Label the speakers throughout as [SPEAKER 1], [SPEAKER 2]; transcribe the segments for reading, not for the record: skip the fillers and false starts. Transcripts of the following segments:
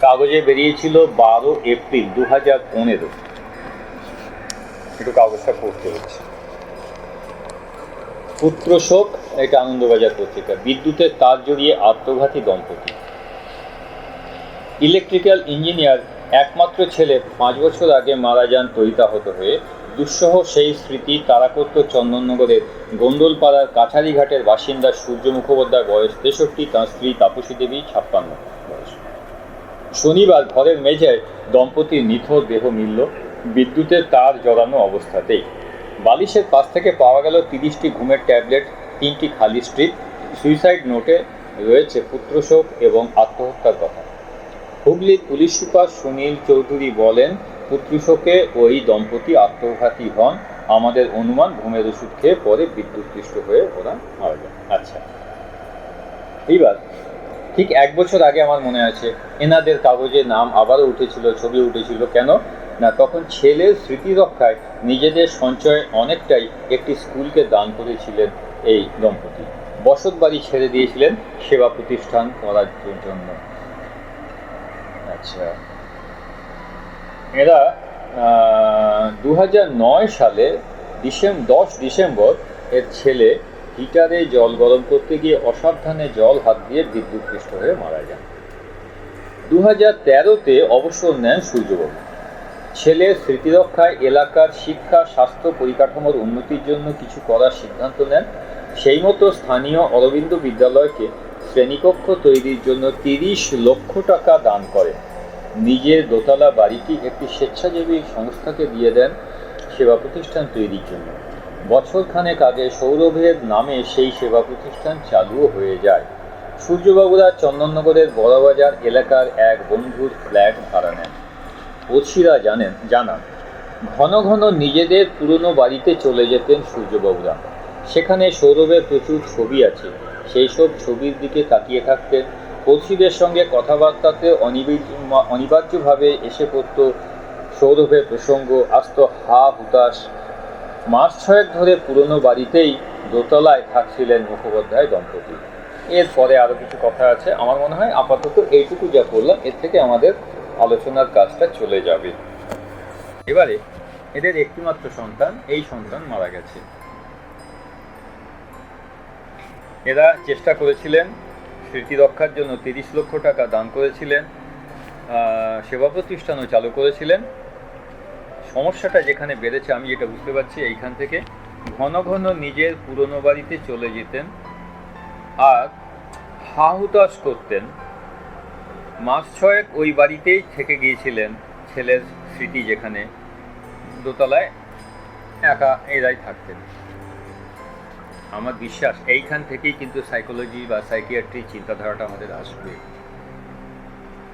[SPEAKER 1] কাগজে বেরিয়েছিল 12 এপ্রিল 2015। একটু কাগজটা পড়তে হচ্ছে। পুত্র শোক, এটা আনন্দবাজার পত্রিকা। বিদ্যুতের তার জড়িয়ে আত্মঘাতী দম্পতি। ইলেকট্রিক্যাল ইঞ্জিনিয়ার একমাত্র ছেলে 5 বছর আগে মারা যান তড়িতাহত হয়ে। দুঃসহ সেই স্মৃতি তারা করত চন্দননগরের গোন্দলপাড়ার কাছারিঘাটের বাসিন্দা সূর্য মুখোপাধ্যায়, বয়স 63, তাঁর স্ত্রী তাপসী দেবী 56 বয়স। শনিবার ঘরের মেঝেয় দম্পতির নিথর দেহ মিলল বিদ্যুতের তার জড়ানো অবস্থাতেই। বালিশের পাশ থেকে পাওয়া গেল 30টি ঘুমের ট্যাবলেট, 3টি খালি স্ট্রিপ। সুইসাইড নোটে রয়েছে পুত্রশোক এবং আত্মহত্যার কথা। হুগলির পুলিশ সুপার সুনীল চৌধুরী বলেন, পুত্রশোকে ওই দম্পতি আত্মঘাতী হন। আমাদের অনুমান ঘুমের ওষুধ খেয়ে পরে বিদ্যুৎপৃষ্ট হয়ে ওরা মারা যায়। আচ্ছা, এইবার ঠিক 1 বছর আগে আমার মনে আছে এনাদের কাগজে নাম আবারও উঠেছিল, ছবি উঠেছিল। কেন না, তখন ছেলের স্মৃতি রক্ষায় নিজেদের সঞ্চয় অনেকটাই একটি স্কুলকে দান করেছিলেন এই দম্পতি। বসত বাড়ি ছেড়ে দিয়েছিলেন সেবা প্রতিষ্ঠান করার জন্য। আচ্ছা, এরা 2009 সালে 10 ডিসেম্বর এর ছেলে হিটারে জল গরম করতে গিয়ে অসাবধানে জল হাত দিয়ে বিদ্যুৎপৃষ্ট হয়ে মারা যান। 2013-তে অবসর নেন সূর্যবাবু। ছেলের স্মৃতিরক্ষায় এলাকার শিক্ষা স্বাস্থ্য পরিকাঠামোর উন্নতির জন্য কিছু করার সিদ্ধান্ত নেন। সেই মতো স্থানীয় অরবিন্দ বিদ্যালয়কে শ্রেণীকক্ষ তৈরির জন্য 30 লক্ষ টাকা দান করেন। নিজের দোতলা বাড়িটি একটি স্বেচ্ছাসেবী সংস্থাকে দিয়ে দেন সেবা প্রতিষ্ঠান তৈরির জন্য। বছরখানেক আগে সৌরভের নামে সেই সেবা প্রতিষ্ঠান চালুও হয়ে যায়। সূর্যবাবুরা চন্দননগরের বড়বাজার এলাকার এক বন্ধুর ফ্ল্যাট ভাড়া নেন। ওসিরা জানান ঘন ঘন নিজেদের পুরনো বাড়িতে চলে যেতেন সূর্যবাবুরা। সেখানে সৌরভের প্রচুর ছবি আছে, সেই সব ছবির দিকে তাকিয়ে থাকতেন। ওসিদের সঙ্গে কথাবার্তাতে অনিবার্যভাবে এসে পড়ত সৌরভের প্রসঙ্গ, আসত হা হুতাশ। মাস 6 ধরে পুরনো বাড়িতেই দোতলায় থাকছিলেন মুখোপাধ্যায় দম্পতি। এরপরে আরও কিছু কথা আছে। আমার মনে হয় আপাতত এইটুকু যা বললাম এর থেকে আমাদের আলোচনার কাজটা চলে যাবে। এবারে এদের একটিমাত্র সন্তান, এই সন্তান মারা গেছে। এরা চেষ্টা করেছিলেন স্মৃতি রক্ষার জন্য 30 লক্ষ টাকা দান করেছিলেন, সেবা প্রতিষ্ঠানও চালু করেছিলেন। সমস্যাটা যেখানে বেড়েছে আমি যেটা বুঝতে পারছি, এইখান থেকে ঘন ঘন নিজের পুরনো বাড়িতে চলে যেতেন আর হাহুতাশ করতেন। মাস 6 ওই বাড়িতেই থেকে গিয়েছিলেন। ছেলের স্মৃতি যেখানে দোতলায় একা এরাই থাকতেন। আমার বিশ্বাস এইখান থেকেই কিন্তু সাইকোলজি বা সাইকিয়াট্রি চিন্তাধারাটা আমাদের আসবে।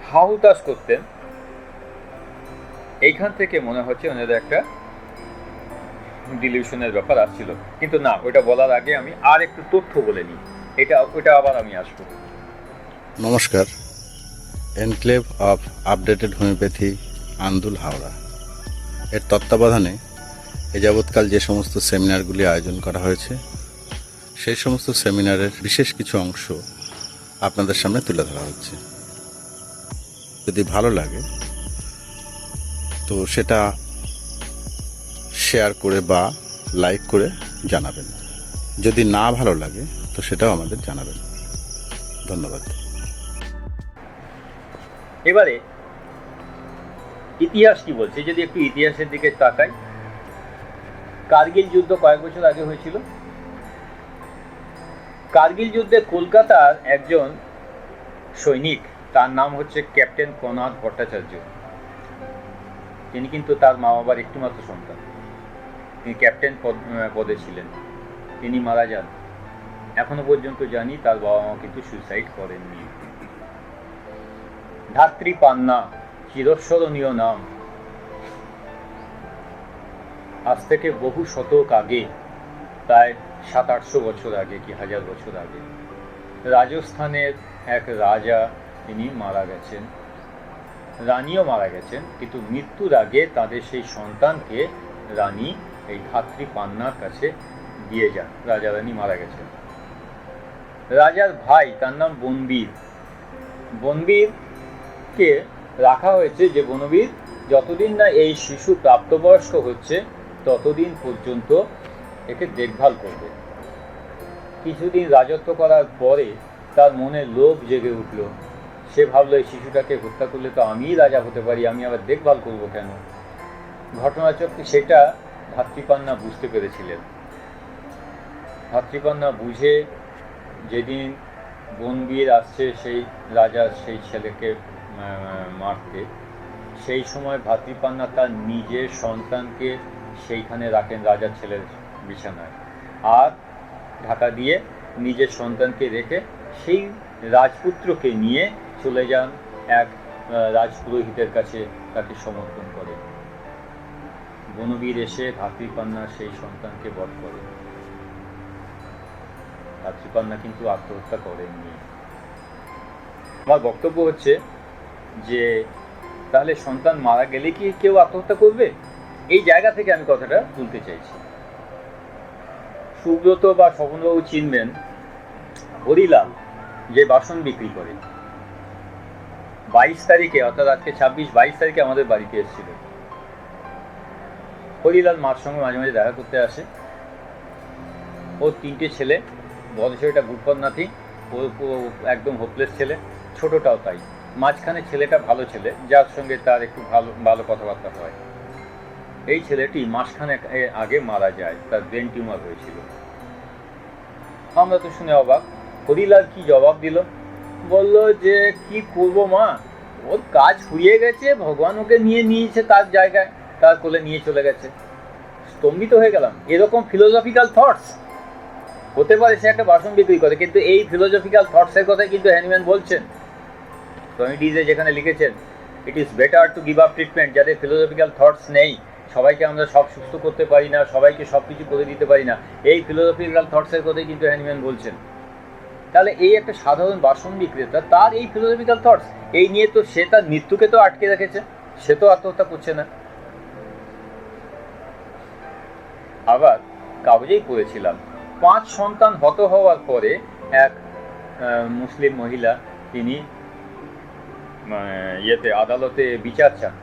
[SPEAKER 1] হাহুতাশ করতেন, এইখান থেকে মনে হচ্ছে ওনাদের একটা ডিলিউশনের ব্যাপার আসছিল। কিন্তু না, ওইটা বলার আগে আমি আর একটু তথ্য বলে নিই, ওইটা আবার আমি আসবো।
[SPEAKER 2] নমস্কার, enclave of updated homeopathy Andul Howrah এর তত্ত্বাবধানে এ যাবৎকাল যে সমস্ত সেমিনারগুলি আয়োজন করা হয়েছে সেই সমস্ত সেমিনারের বিশেষ কিছু অংশ আপনাদের সামনে তুলে ধরা হচ্ছে। যদি ভালো লাগে তো সেটা শেয়ার করে বা লাইক করে জানাবেন। যদি না ভালো লাগে তো সেটাও আমাদের জানাবেন। ধন্যবাদ।
[SPEAKER 1] এবারে ইতিহাস কি বলছে, যদি একটু ইতিহাসের দিকে তাকাই। কার্গিল যুদ্ধ কয়েক বছর আগে হয়েছিল। কার্গিল যুদ্ধে কলকাতার একজন সৈনিক, তার নাম হচ্ছে ক্যাপ্টেন প্রণাদ ভট্টাচার্য। তিনি কিন্তু তার মা বাবার একটিমাত্র সন্তান। তিনি ক্যাপ্টেন পদে ছিলেন। তিনি মারা যান। এখনো পর্যন্ত জানি তার বাবা মা কিন্তু সুইসাইড করেননি। ধাত্রী পান্না, চিরস্মরণীয় নাম। আজ থেকে বহু শতক আগে, প্রায় 700-800 বছর আগে কি 1000 বছর আগে, রাজস্থানের এক রাজা তিনি মারা গেছেন, রানীও মারা গেছেন। কিন্তু মৃত্যুর আগে তাদের সেই সন্তানকে রানী এই ধাত্রী পান্নার কাছে দিয়ে যান। রাজা রানী মারা গেছেন। রাজার ভাই, তার নাম বনবীর। বনবীরকে রাখা হয়েছে যে বনবীর যতদিন না এই শিশু প্রাপ্তবয়স্ক হচ্ছে ততদিন পর্যন্ত একে দেখভাল করবে। কিছুদিন রাজত্ব করার পরে তার মনে লোভ জেগে উঠল। সে ভাবলো এই শিশুটাকে হত্যা করলে তো আমিই রাজা হতে পারি, আমি আবার দেখভাল করব কেন? ঘটনাচক্রে সেটা ভাতৃপান্না বুঝতে পেরেছিলেন। ভাতৃপান্না বুঝে যেদিন বনবীর আসছে সেই রাজার সেই ছেলেকে মারতে, সেই সময় ভাতৃপান্না তার নিজের সন্তানকে সেইখানে রাখেন রাজার ছেলের বিছানায়, আর ঢাকা দিয়ে নিজের সন্তানকে রেখে সেই রাজপুত্রকে নিয়ে চলে যান এক রাজপুরোহিতের কাছে, তাকে সমর্পণ করে। বনবীর এসে ভাতৃপান্নার সেই সন্তানকে বধ করে। ভাতৃপান্না কিন্তু আত্মহত্যা করেননি। আমার বক্তব্য হচ্ছে যে তাহলে সন্তান মারা গেলে কি কেউ আত্মহত্যা করবে? এই জায়গা থেকে আমি কথাটা তুলতে চাইছি। সুব্রত বা স্বপনবাবু চিনবেন হরিলাল, যে বাসন বিক্রি করে। 22 তারিখে, অর্থাৎ আজকে 22 তারিখে আমাদের বাড়িতে এসেছিল। হরিলাল মার সঙ্গে মাঝে মাঝে দেখা করতে আসে। ওর 3টে ছেলে, বড় ছেলেটা গুডফর নাথি, ও একদম হোপলেস ছেলে, ছোটটাও তাই। মাঝখানে ছেলেটা ভালো ছেলে, যার সঙ্গে তার একটু ভালো কথাবার্তা হয়। এই ছেলেটি মাসখানেক আগে মারা যায়, তার ব্রেন টিউমার হয়েছিল। আমরা তো শুনে অবাক। হরিলাল কি জবাব দিল? বলল যে কি করবো মা, ওর কাজ ফুরিয়ে গেছে, ভগবান ওকে নিয়েছে তার জায়গায়, তার কোলে নিয়ে চলে গেছে। স্তম্ভিত হয়ে গেলাম। এরকম ফিলোসফিক্যাল থটস হতে পারে। সে একটা বাসন বিক্রি করে, কিন্তু এই ফিলোসফিক্যাল থটসের কথাই কিন্তু হ্যানিম্যান বলছেন। সমিটিজে যেখানে লিখেছেন it is better to give up treatment, যাদের ফিলোসফিক্যাল থটস নেই। সবাইকে আমরা সব সুস্থ করতে পারি না, সবাইকে সব কিছু করে দিতে পারি না, এই ফিলোসফিক্যাল থটসের কথাই কিন্তু হ্যানিম্যান বলছেন। তাহলে এই একটা সাধারণ বাসন বিক্রেতা, তার এই ফিলোসফিক্যাল থটস এই নিয়ে তো সে তার মৃত্যুকে তো আটকে রেখেছে, সে তো আত্মহত্যা করছে না। আবার কাগজেই পড়েছিলাম 5 সন্তান হত হওয়ার পরে এক মুসলিম মহিলা, তিনি আদালতে বিচার চান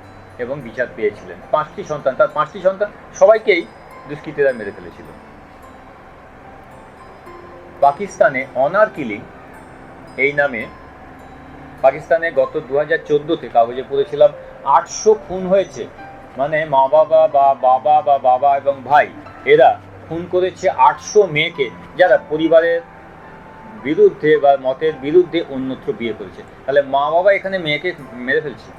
[SPEAKER 1] এবং বিচার পেয়েছিলেন। 5টি সন্তান, তার 5টি সন্তান সবাইকেই দুষ্কৃতীরা মেরে ফেলেছিল। পাকিস্তানে অনার কিলিং এই নামে, পাকিস্তানে গত 2014-তে কাগজে পড়েছিলাম 800 খুন হয়েছে। মানে মা বাবা বা বাবা এবং ভাই এরা খুন করেছে 800 মেয়েকে, যারা পরিবারের বিরুদ্ধে বা মতের বিরুদ্ধে অন্যত্র বিয়ে করেছে। তাহলে মা বাবা এখানে মেয়েকে মেরে ফেলছে।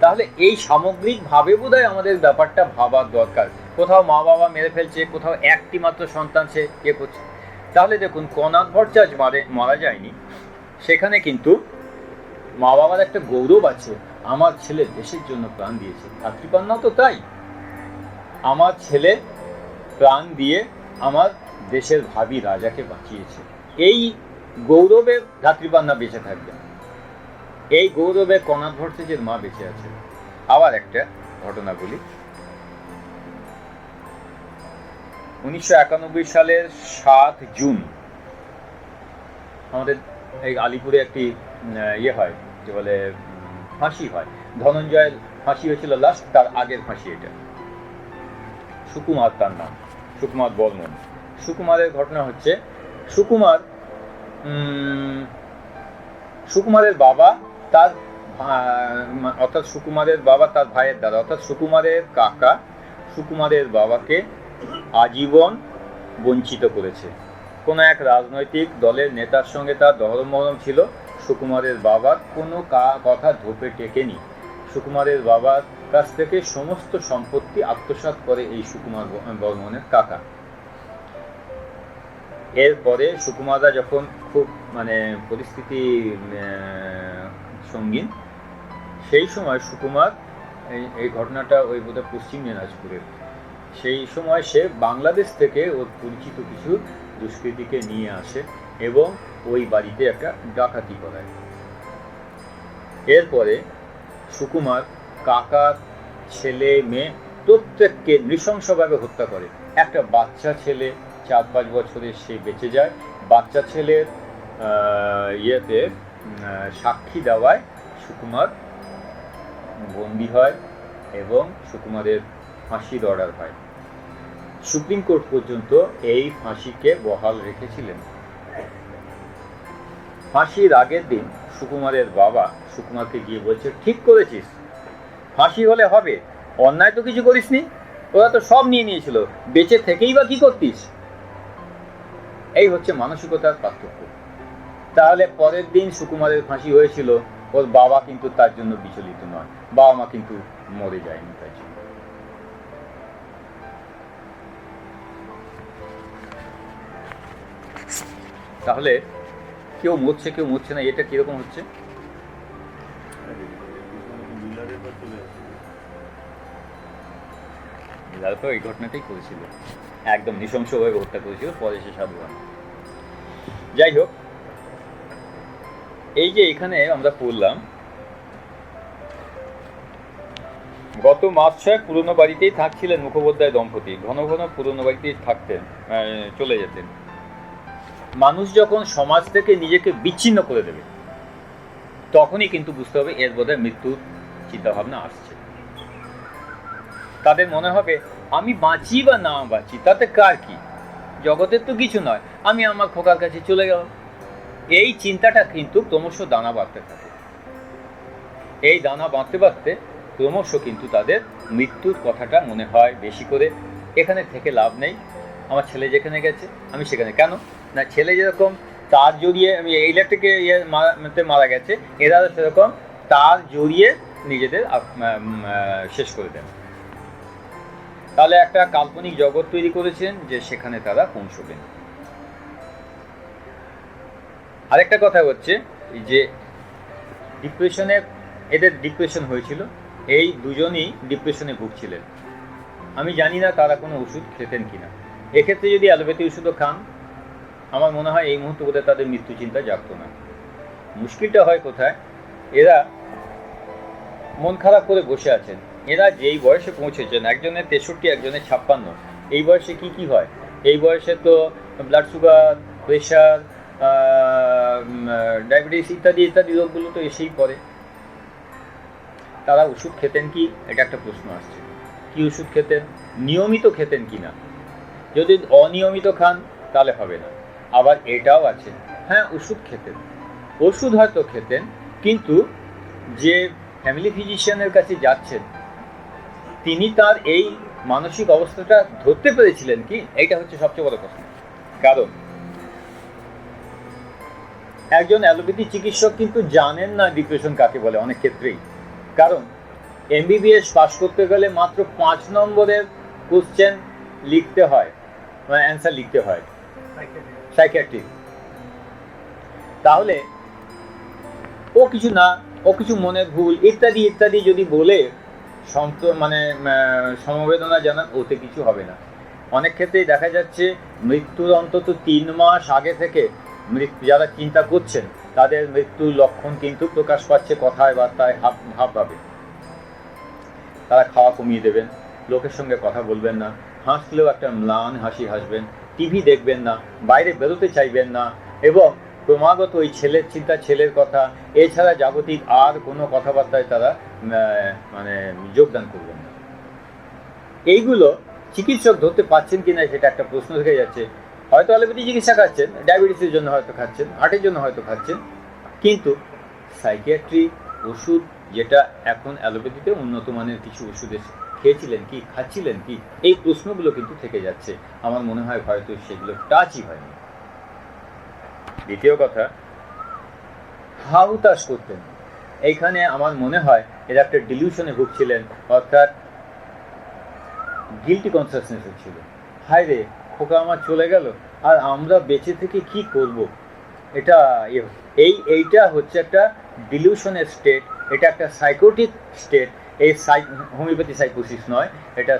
[SPEAKER 1] তাহলে এই সামগ্রিকভাবে বোধহয় আমাদের ব্যাপারটা ভাবার দরকার। কোথাও মা বাবা মেরে ফেলছে, কোথাও একটি মাত্র সন্তান সে কে করছে। তাহলে দেখুন, কনাথ ভট্টাচার্য মারা যায়নি, সেখানে কিন্তু মা বাবার একটা গৌরব আছে, আমার ছেলে দেশের জন্য প্রাণ দিয়েছে। ভাতৃপান্নাও তো তাই, আমার ছেলে প্রাণ দিয়ে আমার দেশের ভাবি রাজাকে বাঁচিয়েছে। এই গৌরবে ভাতৃপান্না বেঁচে থাকবে, এই গৌরবে কনাথ ভট্টাচার্যের মা বেঁচে আছে। আবার একটা ঘটনা বলি। 1991 সালের 7 জুন আমাদের এই আলিপুরে একটি হয়, যে বলে ফাঁসি হয়। ধনঞ্জয়ের ফাঁসি হয়েছিল লাস্ট, তার আগের ফাঁসি এটা। সুকুমার তার নাম, সুকুমার বর্মন। সুকুমারের ঘটনা হচ্ছে, সুকুমারের বাবা তার অর্থাৎ সুকুমারের বাবা তার ভাইয়ের দাদা, অর্থাৎ সুকুমারের কাকা সুকুমারের বাবাকে আজীবন বঞ্চিত করেছে। কোনো এক রাজনৈতিক দলের নেতার সঙ্গে তার দহরমহরম ছিল। সুকুমারের বাবার কোনো কথা ধোপে টেকেনি। সুকুমারের বাবার কাছ থেকে সমস্ত সম্পত্তি আত্মসাৎ করে এই সুকুমার বর্মনের কাকা। এরপরে সুকুমাররা যখন খুব পরিস্থিতি সঙ্গীন, সেই সময় সুকুমার, এই ঘটনাটা ওই বোধহয় পশ্চিম দিনাজপুরের, সেই সময় সে বাংলাদেশ থেকে ওর পরিচিত কিছু দুষ্কৃতীকে নিয়ে আসে এবং ওই বাড়িতে একটা ডাকাতি করায়। এরপরে সুকুমার কাকার ছেলে মেয়ে প্রত্যেককে নৃশংসভাবে হত্যা করে। একটা বাচ্চা ছেলে 4-5 বছরের, সে বেঁচে যায়। বাচ্চা ছেলের সাক্ষী দেওয়ায় সুকুমার বন্দী হয় এবং সুকুমারের ফাঁসির অর্ডার হয়। সুপ্রিম কোর্ট পর্যন্ত এই ফাঁসিকে বহাল রেখেছিলেন। ফাঁসির আগের দিন সুকুমারের বাবা সুকুমারকে গিয়ে বলছে, ঠিক করেছিস, ফাঁসি হলে হবে, অন্যায় তো কিছু করিসনি, ওরা তো সব নিয়ে নিয়েছিল, বেঁচে থেকেই বা কি করতিস। এই হচ্ছে মানসিকতার পার্থক্য। তাহলে পরের দিন সুকুমারের ফাঁসি হয়েছিল, ওর বাবা কিন্তু তার জন্য বিচলিত নয়, বাবা মা কিন্তু মরে যায়নি তার জন্য। তাহলে কেউ মরছে না, এটা কিরকম হচ্ছে? তো এই ঘটনাটাই করেছিল, একদম নৃশংসভাবে হত্যা করেছিল, পরে সে সাধু হয়। যাই হোক, এই যে এখানে আমরা পড়লাম, গত মাস 6 পুরনো বাড়িতেই থাকছিলেন মুখোপাধ্যায় দম্পতি। ঘন ঘন পুরনো বাড়িতেই থাকতেন, চলে যেতেন। মানুষ যখন সমাজ থেকে নিজেকে বিচ্ছিন্ন করে দেবে, তখনই কিন্তু বুঝতে হবে এর বোধহয় মৃত্যুর চিন্তাভাবনা আসছে। তাদের মনে হবে, আমি বাঁচি বা না বাঁচি তাতে কার কি, জগতের তো কিছু নয়, আমি আমার খোকার কাছে চলে গেলাম। এই চিন্তাটা কিন্তু ক্রমশ দানা বাঁধতে থাকে। এই দানা বাঁধতে বাঁধতে ক্রমশ কিন্তু তাদের মৃত্যুর কথাটা মনে হয় বেশি করে। এখানে থেকে লাভ নেই, আমার ছেলে যেখানে গেছে আমি সেখানে, কেন না, ছেলে যেরকম তার জড়িয়ে ইলেকট্রিকে মারা গেছে, এরা সেরকম তার জড়িয়ে নিজেদের শেষ করে দেন। তাহলে একটা কাল্পনিক জগৎ তৈরি করেছেন যে সেখানে তারা পৌঁছবেন। আরেকটা কথা হচ্ছে যে এদের ডিপ্রেশন হয়েছিল, এই দুজনই ডিপ্রেশনে ভুগছিলেন। আমি জানি না তারা কোনো ওষুধ খেতেন কিনা। এক্ষেত্রে যদি অ্যালোপ্যাথি ওষুধও খান, আমার মনে হয় এই মুহূর্তে বোধহয় তাদের মৃত্যু চিন্তা জাগত না। মুশকিলটা হয় কোথায়, এরা মন খারাপ করে বসে আছেন। এরা যেই বয়সে পৌঁছেছেন, একজনের 63, একজনের 56, এই বয়সে কি হয়? এই বয়সে তো ব্লাড সুগার, প্রেশার, ডায়াবেটিস ইত্যাদি ইত্যাদি রোগগুলো তো এসেই পড়ে। তারা ওষুধ খেতেন কি, এটা একটা প্রশ্ন আসছে। কি ওষুধ খেতেন, নিয়মিত খেতেন কি না? যদি অনিয়মিত খান তাহলে হবে না। আবার এটাও আছে, হ্যাঁ ওষুধ খেতেন, ওষুধ হয়তো খেতেন, কিন্তু যে ফ্যামিলি ফিজিশিয়ানের কাছে যাচ্ছেন তিনি তার এই মানসিক অবস্থাটা ধরতে পেরেছিলেন কি, এইটা হচ্ছে সবচেয়ে বড় প্রশ্ন। কারণ একজন অ্যালোপ্যাথি চিকিৎসক কিন্তু জানেন না ডিপ্রেশন কাকে বলে অনেক ক্ষেত্রেই। কারণ MBBS পাস করতে গেলে মাত্র 5 নম্বরের কোশ্চেন লিখতে হয়, মানে অ্যান্সার লিখতে হয় সাইকিয়াট্রি। তাহলে ও কিছু মনের ভুল ইত্যাদি ইত্যাদি যদি বলে সমবেদনা জানান, ওতে কিছু হবে না। অনেক ক্ষেত্রেই দেখা যাচ্ছে মৃত্যুর অন্তত 3 মাস আগে থেকে যারা চিন্তা করছেন তাদের মৃত্যুর লক্ষণ কিন্তু প্রকাশ পাচ্ছে কথায় বার্তায়, ভাবে। তারা খাওয়া কমিয়ে দেবেন, লোকের সঙ্গে কথা বলবেন না, হাসলেও একটা ম্লান হাসি হাসবেন, টিভি দেখবেন না, বাইরে বেরোতে চাইবেন না, এবং ক্রমাগত ওই ছেলের চিন্তা, ছেলের কথা, এছাড়া জাগতিক আর কোনো কথাবার্তায় তারা যোগদান করবেন না। এইগুলো চিকিৎসক ধরতে পারছেন কিনা সেটা একটা প্রশ্ন থেকে যাচ্ছে। হয়তো অ্যালোপ্যাথি চিকিৎসা খাচ্ছেন, ডায়াবেটিসের জন্য হয়তো খাচ্ছেন, হার্টের জন্য হয়তো খাচ্ছেন, কিন্তু সাইকিয়াট্রি ওষুধ, যেটা এখন অ্যালোপ্যাথিতে উন্নত মানের কিছু ওষুধ খেয়েছিলেন কি, খাচ্ছিলেন কি, এই প্রশ্নগুলো কিন্তু থেকে যাচ্ছে। আমার মনে হয় হয়তো সেগুলো টাচই হয়নি। দ্বিতীয় কথা, হাহুতাশ করতেন। এইখানে আমার মনে হয় এরা একটা ডিলিউশনে ভুগছিলেন, অর্থাৎ গিল্টি কনসাসনেস হচ্ছিল। হায় রে, খোকা আমার চলে গেল, আর আমরা বেঁচে থেকে কি করব। এটা এইটা হচ্ছে একটা ডিলিউশনের স্টেট, এটা একটা সাইকোটিক স্টেট। এই হোমিওপ্যাথি সাইকোসিস নয়, এটা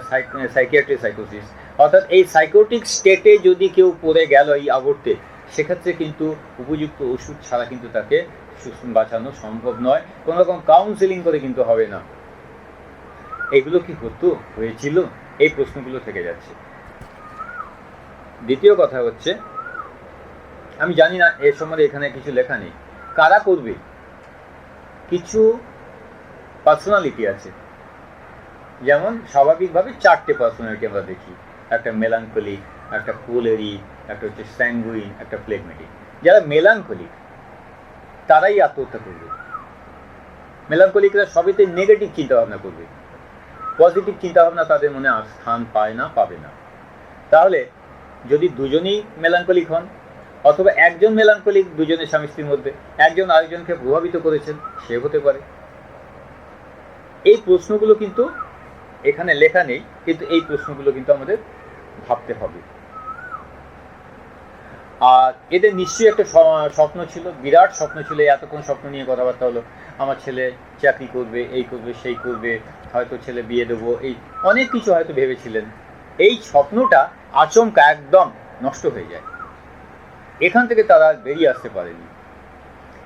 [SPEAKER 1] সাইকিয়াট্রি সাইকোসিস। অর্থাৎ এই সাইকোটিক স্টেটে যদি কেউ পড়ে গেল এই আবর্তে, সেক্ষেত্রে কিন্তু উপযুক্ত ওষুধ ছাড়া কিন্তু তাকে বাঁচানো সম্ভব নয়, কোনো রকম কাউন্সেলিং করে কিন্তু হবে না। এগুলো কি হয়েছিল, এই প্রশ্নগুলো থেকে যাচ্ছে। দ্বিতীয় কথা হচ্ছে, আমি জানি না এর সম্বন্ধে এখানে কিছু লেখা নেই, কারা করবে কিছু পার্সোনালিটি আছে, যেমন স্বাভাবিকভাবে 4টে পার্সোনালিটি আমরা দেখি, একটা মেলানকলিক, একটা কোলেরিক, একটা হচ্ছে স্যাঙ্গুইন, একটা ফ্লেগমেটিক। যারা মেলানকলিক তারাই আত্মহত্যা করবে। মেলানকলিকরা সবেতে নেগেটিভ চিন্তাভাবনা করবে, পজিটিভ চিন্তাভাবনা তাদের মনে আর স্থান পায় না, পাবে না। তাহলে যদি দুজনেই মেলানকলিক হন, অথবা একজন মেলানকলিক দুজনের স্বামী স্ত্রীর মধ্যে, একজন আরেকজনকে প্রভাবিত করেছেন, সে হতে পারে। এই প্রশ্নগুলো কিন্তু এখানে লেখা নেই, কিন্তু এই প্রশ্নগুলো কিন্তু আমাদের ভাবতে হবে। আর এদের নিশ্চয়ই একটা স্বপ্ন ছিল, বিরাট স্বপ্ন ছিল। এতক্ষণ স্বপ্ন নিয়ে কথাবার্তা হলো, আমার ছেলে চাকরি করবে, এই করবে, সেই করবে, হয়তো ছেলে বিয়ে দেবো, এই অনেক কিছু হয়তো ভেবেছিলেন। এই স্বপ্নটা আচমকা একদম নষ্ট হয়ে যায়, এখান থেকে তারা বেরিয়ে আসতে পারেনি।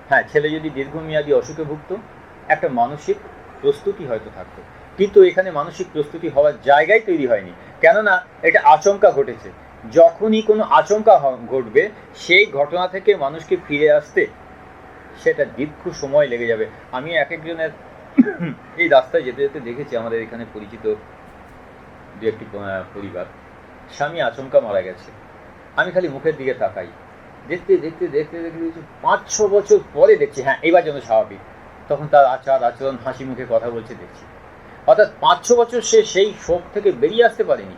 [SPEAKER 1] হ্যাঁ, ছেলে যদি দীর্ঘমেয়াদী অসুখে ভুগত, একটা মানসিক প্রস্তুতি হয়তো থাকতো, কিন্তু এখানে মানসিক প্রস্তুতি হওয়ার জায়গায় তৈরি হয়নি, কেননা এটা আচমকা ঘটেছে। যখনই কোনো আচমকা ঘটবে, সেই ঘটনা থেকে মানুষকে ফিরে আসতে সেটা দীর্ঘ সময় লেগে যাবে। আমি এক একজনের এই রাস্তায় যেতে যেতে দেখেছি, আমাদের এখানে পরিচিত দু একটি পরিবার, স্বামী আচমকা মারা গেছে। আমি খালি মুখের দিকে তাকাই, দেখতে দেখতে দেখতে দেখতে 5-6 বছর পরে দেখছি, হ্যাঁ এবার যেন স্বাভাবিক, তখন তার আচার আচরণ, হাসি মুখে কথা বলছে দেখছি। অর্থাৎ 5-6 বছর সে সেই শোক থেকে বেরিয়ে আসতে পারেনি।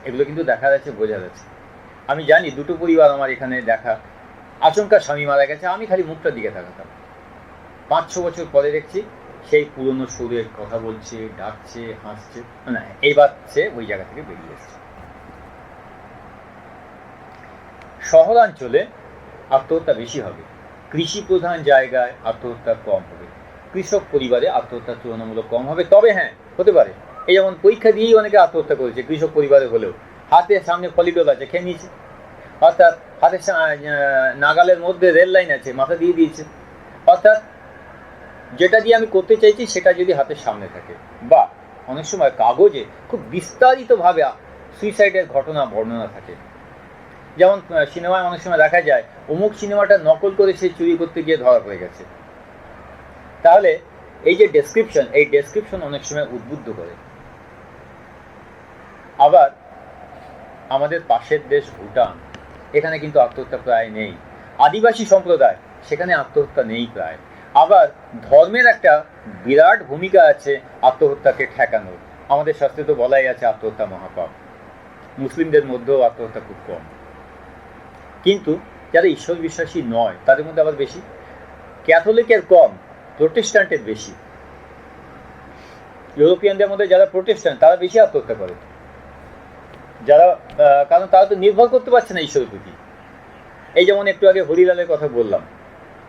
[SPEAKER 1] এগুলো কিন্তু দেখা যাচ্ছে, বোঝা যাচ্ছে। আমি জানি দুটো পরিবার আমার এখানে দেখা, আচমকা স্বামী মারা গেছে, আমি খালি মুখটার দিকে তাকাতাম। 5-6 বছর পরে দেখছি সেই পুরনো সুরে কথা বলছে, ডাকছে, হাসছে, না এইবার সে ওই জায়গা থেকে বেরিয়ে এসছে। শহরাঞ্চলে আত্মহত্যা বেশি হবে, কৃষি প্রধান জায়গায় আত্মহত্যা কম হবে, কৃষক পরিবারে আত্মহত্যা তুলনামূলক কম হবে। তবে হ্যাঁ, হতে পারে, এই যেমন পরীক্ষা দিয়েই অনেকে আত্মহত্যা করেছে কৃষক পরিবারে হলেও, হাতের সামনে পলিডল আছে, খেয়ে নিয়েছে, অর্থাৎ হাতের নাগালের মধ্যে রেল লাইন আছে, মাথা দিয়ে দিয়েছে। অর্থাৎ যেটা দিয়ে আমি করতে চাইছি সেটা যদি হাতের সামনে থাকে, বা অনেক সময় কাগজে খুব বিস্তারিতভাবে সুইসাইডের ঘটনা বর্ণনা থাকে। যেমন সিনেমায় অনেক সময় দেখা যায় অমুক সিনেমাটা নকল করে সে চুরি করতে গিয়ে ধরা পড়ে গেছে। তাহলে এই যে ডেসক্রিপশন, এই ডেসক্রিপশন অনেক সময় উদ্বুদ্ধ করে। আবার আমাদের পাশের দেশ ভুটান, এখানে কিন্তু আত্মহত্যা প্রায় নেই। আদিবাসী সম্প্রদায়, সেখানে আত্মহত্যা নেই প্রায়। আবার ধর্মের একটা বিরাট ভূমিকা আছে আত্মহত্যাকে ঠেকানোর। আমাদের শাস্ত্রে তো বলাই আছে আত্মহত্যা মহাপাপ। মুসলিমদের মধ্যেও আত্মহত্যা খুব কম, কিন্তু যারা ঈশ্বর বিশ্বাসী নয় তাদের মধ্যে আবার বেশি। ক্যাথলিকের কম, প্রোটেস্ট্যান্টের বেশি। ইউরোপিয়ানদের মধ্যে যারা প্রোটেস্ট্যান্ট তারা বেশি আত্মহত্যা করে, যারা কারণ তারা তো নির্ভর করতে পারছে না ঈশ্বরের প্রতি। এই যেমন একটু আগে হরিলালের কথা বললাম,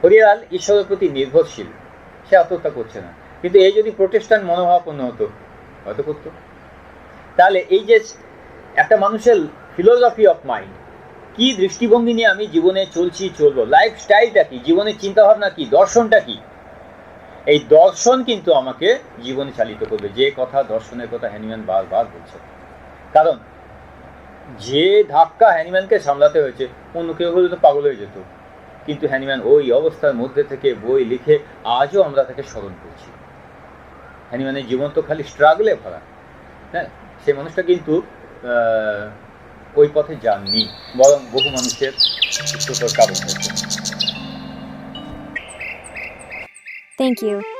[SPEAKER 1] হরিলাল ঈশ্বরের প্রতি নির্ভরশীল, সে আত্মহত্যা করছে না। কিন্তু এই যদি প্রোটেস্ট্যান্ট মনোভাবাপন্ন হতো, হয়তো করতো। তাহলে এই যে একটা মানুষের ফিলোসফি অফ মাইন্ড, কি দৃষ্টিভঙ্গি নিয়ে আমি জীবনে চলবো, লাইফস্টাইলটা কি, জীবনের চিন্তাভাবনা কি, দর্শনটা কি, এই দর্শন কিন্তু আমাকে জীবনে চালিত করবে। যে কথা, দর্শনের কথা হ্যানিম্যান বারবার বলছে। কারণ যে ধাক্কা হ্যানিম্যানকে সামলাতে হয়েছে, অন্য কেউ হলে তো পাগল হয়ে যেত, কিন্তু হ্যানিম্যান ওই অবস্থার মধ্যে থেকে বই লিখে আজও আমরা তাকে স্মরণ করছি। হ্যানিম্যানের জীবন তো খালি স্ট্রাগলে ভরা। হ্যাঁ, সেই মানুষটা কিন্তু ওই পথে যাননি, বরং বহু মানুষের সুস্থতার কারণ হয়েছে।
[SPEAKER 3] Thank you.